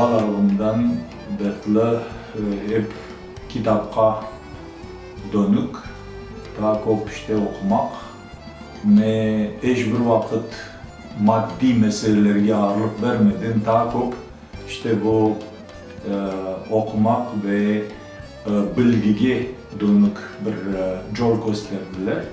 balalığımdan beri hep kitapka dönük, daha çok işte okumak ve hiçbir vakit maddi meselelerine ağırlık vermeden daha çok işte bu okumak ve bilgiye dönük bir yol gösterdiler.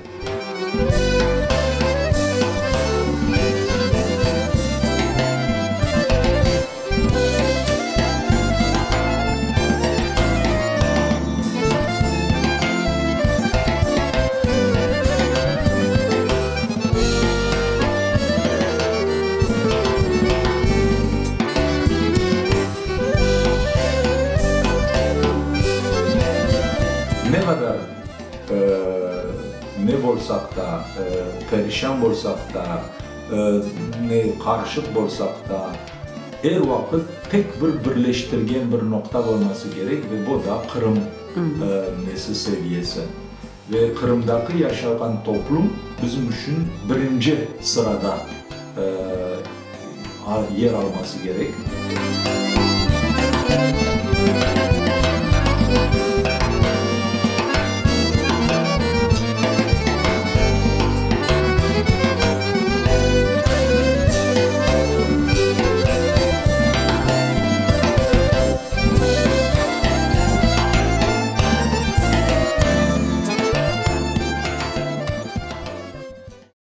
Ne kadar ne bolsak da, perişan bolsak da, ne karışık bolsak da, her vakit tek bir birleştirgen bir nokta olması gerek ve bu da Kırım nesi seviyesi. Ve Kırım'daki yaşayan toplum bizim için birinci sırada yer alması gerek.